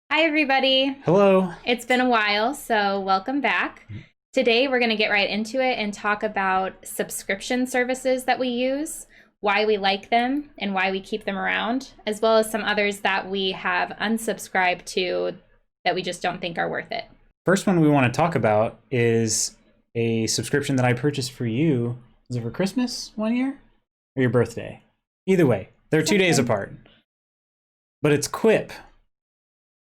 Hi, everybody. Hello. It's been a while, so welcome back. Today, we're going to get right into it and talk about subscription services that we use, why we like them, and why we keep them around, as well as some others that we have unsubscribed to that we just don't think are worth it. First one we want to talk about is a subscription that I purchased for you. Was it for Christmas one year or your birthday? Either way, they're 2 days apart. But it's Quip.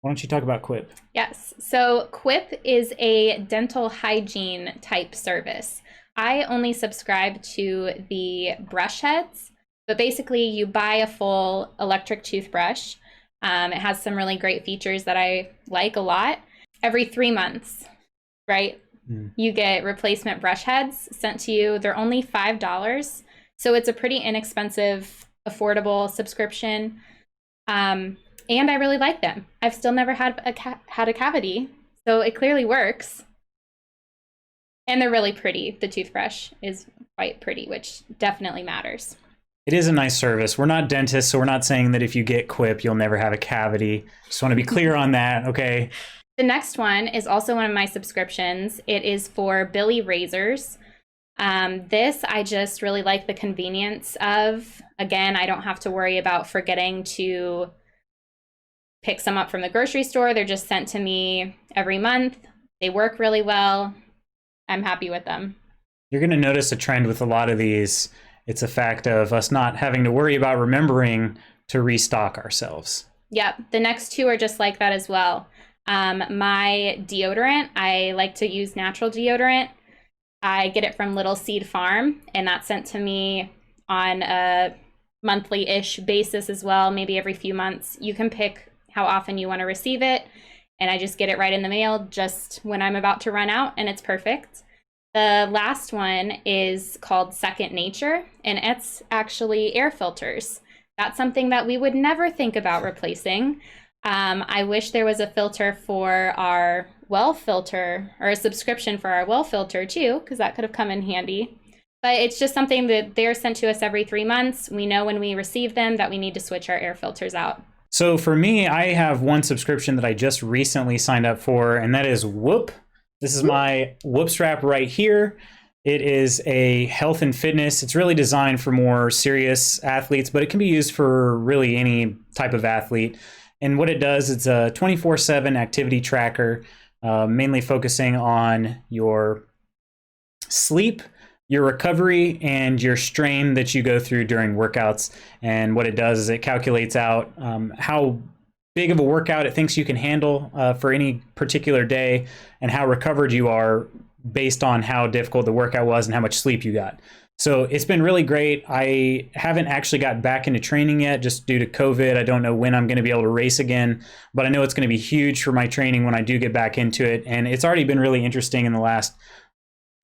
Why don't you talk about Quip? Yes. So Quip is a dental hygiene type service. I only subscribe to the brush heads, but basically you buy a full electric toothbrush. It has some really great features that I like a lot. Every 3 months, right? You get replacement brush heads sent to you. They're only $5. So it's a pretty inexpensive, affordable subscription. And I really like them. I've still never had a cavity, so it clearly works. And they're really pretty. The toothbrush is quite pretty, which definitely matters. It is a nice service. We're not dentists, so we're not saying that if you get Quip, you'll never have a cavity. Just want to be clear on that, okay? The next one is also one of my subscriptions. It is for Billy razors. This I just really like the convenience of. Again, I don't have to worry about forgetting to pick some up from the grocery store. They're just sent to me every month. They work really well. I'm happy with them. You're going to notice a trend with a lot of these. It's a fact of us not having to worry about remembering to restock ourselves. Yep. The next two are just like that as well. My deodorant, I like to use natural deodorant. I get it from Little Seed Farm, and that's sent to me on a monthly-ish basis as well, maybe every few months. You can pick how often you want to receive it, and I just get it right in the mail just when I'm about to run out, and it's perfect. The last one is called Second Nature, and it's actually air filters. That's something that we would never think about replacing. I wish there was a filter for our well filter, or a subscription for our well filter too, because that could have come in handy. But it's just something that they're sent to us every 3 months. We know when we receive them that we need to switch our air filters out. So for me, I have one subscription that I just recently signed up for, and that is Whoop. This is my Whoop strap right here. It is a health and fitness. It's really designed for more serious athletes, but it can be used for really any type of athlete. And what it does, it's a 24/7 activity tracker, mainly focusing on your sleep, your recovery, and your strain that you go through during workouts. And what it does is it calculates out how big of a workout it thinks you can handle for any particular day, and how recovered you are based on how difficult the workout was and how much sleep you got. So it's been really great. I haven't actually got back into training yet just due to COVID. I don't know when I'm going to be able to race again, but I know it's going to be huge for my training when I do get back into it. And it's already been really interesting in the last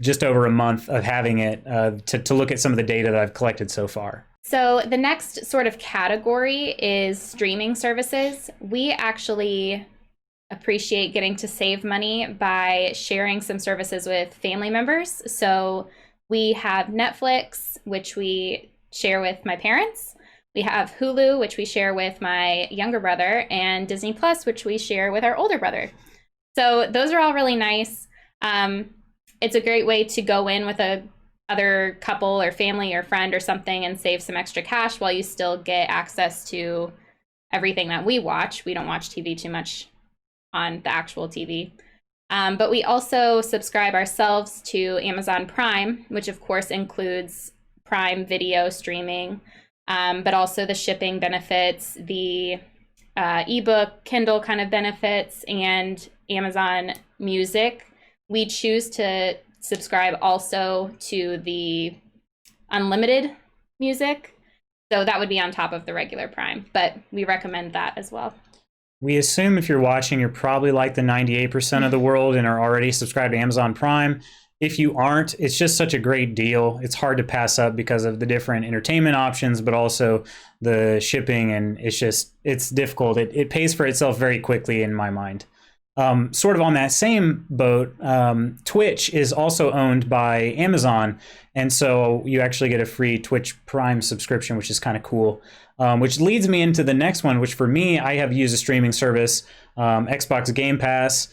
just over a month of having it to look at some of the data that I've collected so far. So the next sort of category is streaming services. We actually appreciate getting to save money by sharing some services with family members. So we have Netflix, which we share with my parents. We have Hulu, which we share with my younger brother, and Disney Plus, which we share with our older brother. So those are all really nice. It's a great way to go in with a other couple or family or friend or something and save some extra cash while you still get access to everything that we watch. We don't watch TV too much on the actual TV. But we also subscribe ourselves to Amazon Prime, which of course includes Prime Video streaming, but also the shipping benefits, the ebook, Kindle kind of benefits, and Amazon Music. We choose to subscribe also to the unlimited music. So that would be on top of the regular Prime, but we recommend that as well. We assume if you're watching, you're probably like the 98% of the world and are already subscribed to Amazon Prime. If you aren't, it's just such a great deal. It's hard to pass up because of the different entertainment options, but also the shipping, and it's difficult. It pays for itself very quickly in my mind. Sort of on that same boat, Twitch is also owned by Amazon, and so you actually get a free Twitch Prime subscription, which is kind of cool. Which leads me into the next one, which for me, I have used a streaming service Xbox Game Pass,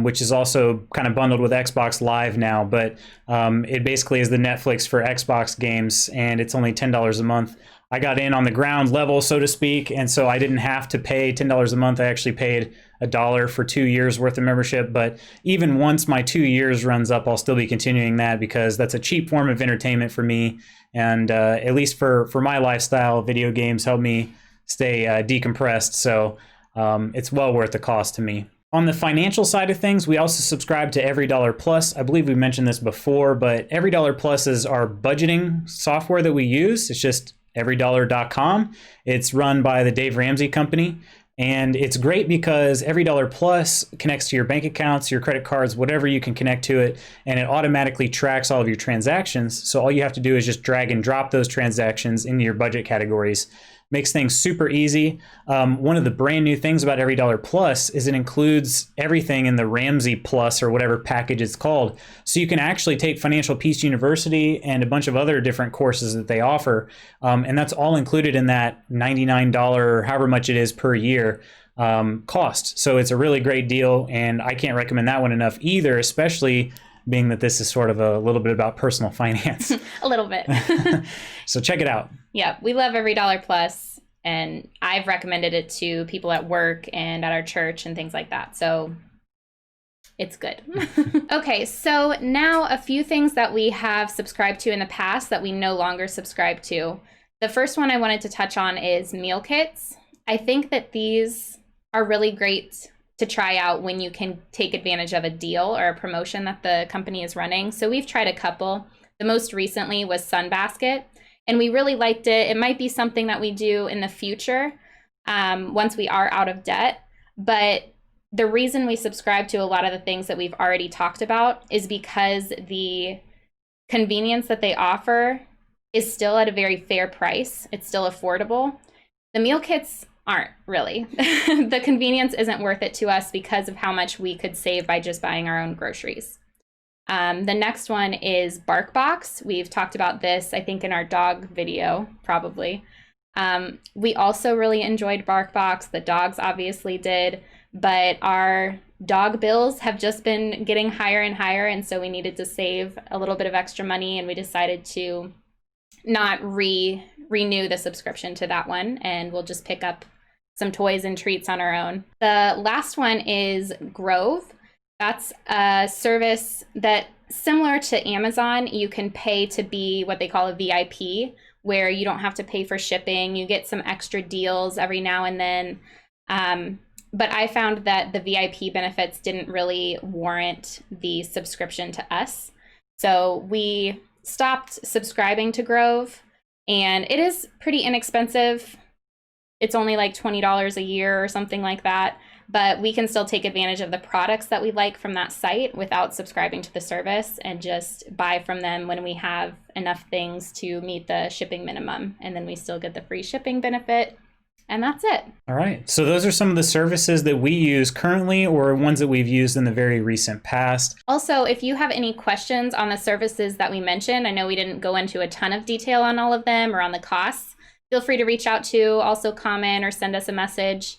which is also kind of bundled with Xbox Live now, but it basically is the Netflix for Xbox games, and it's only $10 a month. I got in on the ground level, so to speak, and so I didn't have to pay $10 a month. I actually paid $1 for 2 years worth of membership, but even once my 2 years runs up, I'll still be continuing that because that's a cheap form of entertainment for me, and at least for my lifestyle, video games help me stay decompressed, so it's well worth the cost to me. On the financial side of things, we also subscribe to Every Dollar Plus. I believe we mentioned this before, but Every Dollar Plus is our budgeting software that we use. It's just everydollar.com. It's run by the Dave Ramsey Company. And it's great because Every Dollar Plus connects to your bank accounts, your credit cards, whatever you can connect to it, and it automatically tracks all of your transactions. So all you have to do is just drag and drop those transactions into your budget categories. Makes things super easy. One of the brand new things about Every Dollar Plus is it includes everything in the Ramsey Plus or whatever package it's called. So you can actually take Financial Peace University and a bunch of other different courses that they offer. And that's all included in that $99, however much it is per year cost. So it's a really great deal. And I can't recommend that one enough either, especially being that this is sort of a little bit about personal finance. A little bit. So check it out. Yeah, we love Every Dollar Plus, and I've recommended it to people at work and at our church and things like that. So it's good. Okay, so now a few things that we have subscribed to in the past that we no longer subscribe to. The first one I wanted to touch on is meal kits. I think that these are really great to try out when you can take advantage of a deal or a promotion that the company is running. So we've tried a couple. The most recently was Sunbasket, and we really liked it. It might be something that we do in the future once we are out of debt. But the reason we subscribe to a lot of the things that we've already talked about is because the convenience that they offer is still at a very fair price. It's still affordable. The meal kits aren't really. The convenience isn't worth it to us because of how much we could save by just buying our own groceries. The next one is BarkBox. We've talked about this, I think, in our dog video, probably. We also really enjoyed BarkBox. The dogs obviously did, but our dog bills have just been getting higher and higher, and so we needed to save a little bit of extra money, and we decided to not renew the subscription to that one, and we'll just pick up some toys and treats on our own. The last one is Grove. That's a service that, similar to Amazon, you can pay to be what they call a VIP, where you don't have to pay for shipping. You get some extra deals every now and then. But I found that the VIP benefits didn't really warrant the subscription to us. So we stopped subscribing to Grove, and it is pretty inexpensive. It's only like $20 a year or something like that, but we can still take advantage of the products that we like from that site without subscribing to the service and just buy from them when we have enough things to meet the shipping minimum, and then we still get the free shipping benefit. And that's it. All right. So those are some of the services that we use currently or ones that we've used in the very recent past. Also, if you have any questions on the services that we mentioned, I know we didn't go into a ton of detail on all of them or on the costs, feel free to reach out to, also comment or send us a message.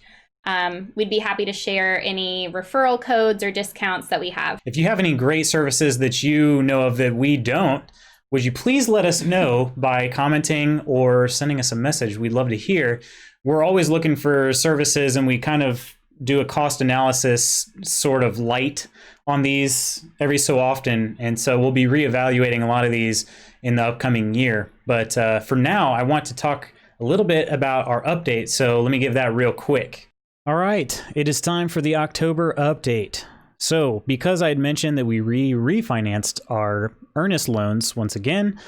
We'd be happy to share any referral codes or discounts that we have. If you have any great services that you know of that we don't, would you please let us know by commenting or sending us a message? We'd love to hear. We're always looking for services, and we kind of do a cost analysis sort of light on these every so often. And so we'll be reevaluating a lot of these in the upcoming year. But for now, I want to talk a little bit about our update. So let me give that real quick. All right, it is time for the October update. So because I had mentioned that we refinanced our earnest loans once again,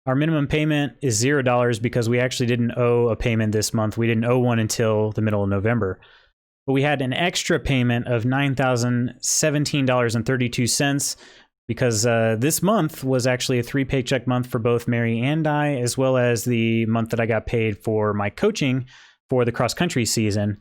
our minimum payment is $0 because we actually didn't owe a payment this month. We didn't owe one until the middle of November. But we had an extra payment of $9,017.32 because this month was actually a 3-paycheck month for both Mary and I, as well as the month that I got paid for my coaching for the cross-country season.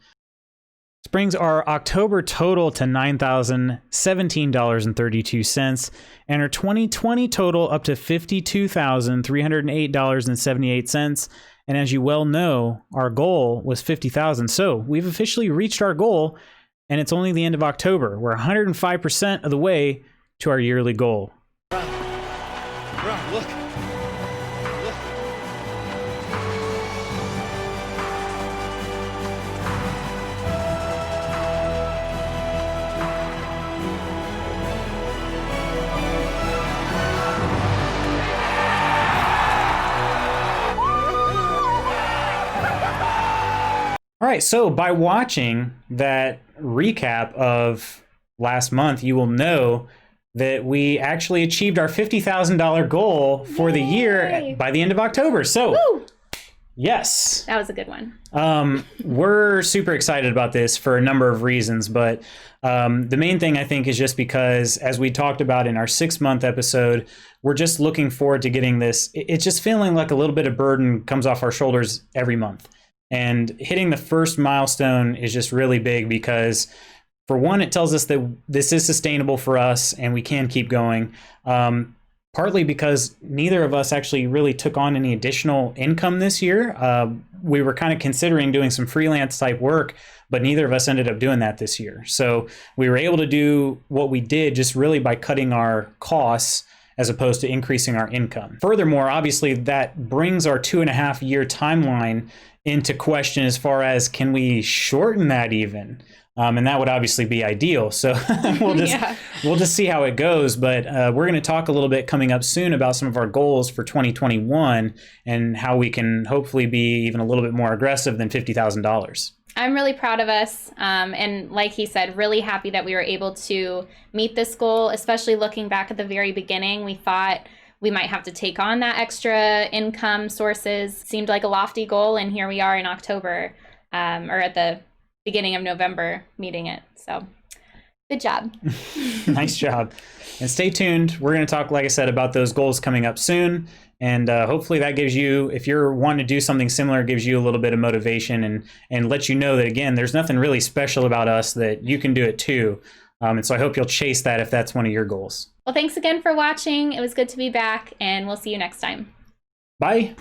This brings our October total to $9,017.32 and our 2020 total up to $52,308.78. And as you well know, our goal was $50,000. So we've officially reached our goal and it's only the end of October. We're 105% of the way to our yearly goal. Bro, look. All right, so by watching that recap of last month, you will know that we actually achieved our $50,000 goal for the year by the end of October. So, Woo! Yes. That was a good one. We're super excited about this for a number of reasons, but the main thing I think is just because, as we talked about in our 6-month episode, we're just looking forward to getting this. It's just feeling like a little bit of burden comes off our shoulders every month. And hitting the first milestone is just really big because, for one, it tells us that this is sustainable for us and we can keep going. Partly because neither of us actually really took on any additional income this year. We were kind of considering doing some freelance type work, but neither of us ended up doing that this year. So we were able to do what we did just really by cutting our costs as opposed to increasing our income. Furthermore, obviously that brings our 2.5-year timeline into question as far as, can we shorten that even? And that would obviously be ideal. So we'll just see how it goes. But we're going to talk a little bit coming up soon about some of our goals for 2021 and how we can hopefully be even a little bit more aggressive than $50,000. I'm really proud of us. And like he said, really happy that we were able to meet this goal, especially looking back at the very beginning. We thought we might have to take on that extra income sources. Seemed like a lofty goal, and here we are in October, or at the beginning of November, meeting it. So good job. Nice job. And stay tuned. We're going to talk, like I said, about those goals coming up soon. And hopefully that gives you, if you're wanting to do something similar, gives you a little bit of motivation and lets you know that, again, there's nothing really special about us, that you can do it too. And so I hope you'll chase that if that's one of your goals. Well, thanks again for watching. It was good to be back, and we'll see you next time. Bye.